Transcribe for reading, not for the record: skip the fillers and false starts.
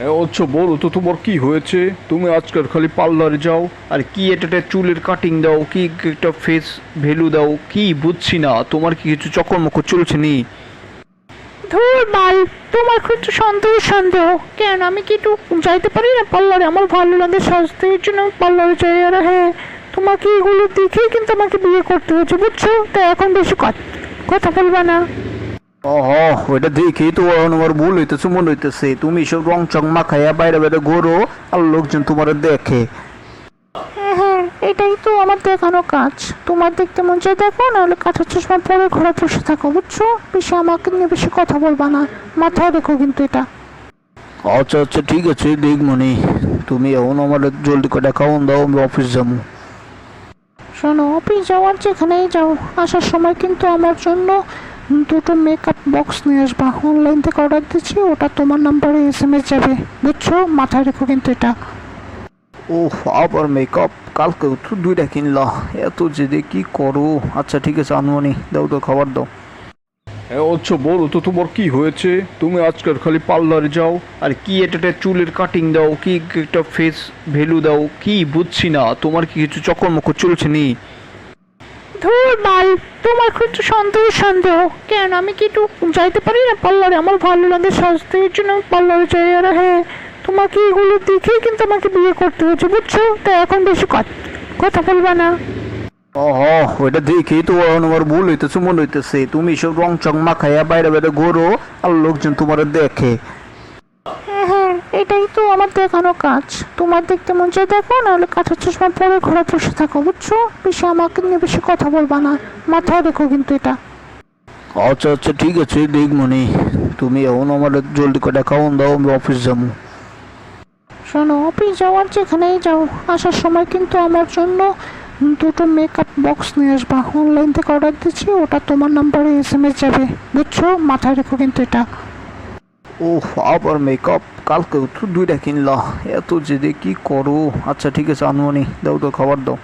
আচ্ছা বলো তো তোমার কি হয়েছে? তুমি আজকাল খালি পার্লারে যাও আর কি এটা চুলের কাটিং দাও, কি একটা ফেস ভ্যালু দাও, কি বুঝছি না। তোমার কি কিছু চক্কর চলছে নি? ধুর বাল, তোমার একটু সন্দেহ সন্দেহ। কেন আমি কি একটু যাইতে পারি না পার্লারে? আমার ভালো লাগে সাজতে, এর জন্য আমি পার্লারে যাই। আর হ্যাঁ, তোমাকে এগুলো দেখেই কিন্তু আমাকে বিয়ে করতে হয়েছে, বুঝছো? তাই এখন বেশি কথা বলবা না। ওহো, ওইটা দেখেই তো এখন আমার ভুল হইতেছে মনে হইতেছে। তুমি সব রং চং মাখাইয়া বাইরে বাইরে ঘোরো আর লোকজন তোমার দেখে। হ্যাঁ হ্যাঁ, এটাই তো আমার দেখানো কাজ। তোমার দেখতে মন চায় দেখো, নাহলে কাঁচা চশমা পরে ঘরে বসে থাকো, বুঝছো? বেশি আমাকে নিয়ে বেশি কথা বলবা না, মাথায় রেখো কিন্তু এটা। আচ্ছা আচ্ছা ঠিক আছে, দেখমনি। তুমি এখন আমার জলদি করে খাওয়ান দাও, আমি অফিস যাবো। শোনো, অফিস যাওয়ার যেখানেই যাও, আসার সময় কিন্তু আমার জন্য দুটো মেকআপ বক্স নিয়ে আসবা। অনলাইন থেকে অর্ডার দিচ্ছি, ওটা তোমার নাম্বারে SMS যাবে, বুঝছো? মাথায় রেখো কিন্তু এটা। ওহ, আবার মেকআপ! কালকে তো দুইটা কিনলা, এত যে কি করো। আচ্ছা ঠিক আছে আনমনি, দাও তো খাবার দাও। আচ্ছা বলো তো তোমার কি হয়েছে? তুমি আজকাল খালি পার্লারে যাও আর কি এটা চুলের কাটিং দাও, কি একটা ফেস ভ্যালু দাও, কি বুঝছি না। তোমার কি কিছু চক্কর চলছে নি? ধুর বাল, তোমার একটু সন্দেহ সন্দেহ। কেন আমি কি একটু যাইতে পারি না পার্লারে? আমার ভালো লাগে সাজতে, এর জন্য আমি পার্লারে যাই। আর হ্যাঁ, তোমাকে এগুলো দেখেই কিন্তু আমাকে বিয়ে করতে হয়েছে, বুঝছো? তাই এখন বেশি কথা বলবা না। ওহো, ওইটা দেখেই তো এখন আমার ভুল হইতেছে মনে হইতেছে। তুমি সব রং চং মাখাইয়া বাইরে বাইরে ঘোরো আর লোকজন তোমার দেখে। হ্যাঁ হ্যাঁ, এটাই তো আমার দেখানো কাজ। তোমার দেখতে মন চায় দেখো, নাহলে কাঁচা চশমা পরে ঘরে বসে থাকো, বুঝছো? বেশি আমাকে নিয়ে বেশি কথা বলবা না, মাথায় রেখো কিন্তু এটা। আচ্ছা আচ্ছা ঠিক আছে, দেখমনি। তুমি এখন আমার জলদি করে খাওয়ান দাও, আমি অফিস যাবো। শোনো, অফিস যাওয়ার যেখানেই যাও, আসার সময় কিন্তু আমার জন্য দুটো মেকআপ বক্স নিয়ে আসবা। অনলাইন থেকে অর্ডার দিচ্ছি, ওটা তোমার নাম্বারে SMS যাবে, বুঝছো? মাথায় রেখো কিন্তু এটা। ওহ, আবার মেকআপ! কালকে তো দুইটা কিনলা, এত যে কি করো। আচ্ছা ঠিক আছে আনমনি, দাও তো খাবার দাও।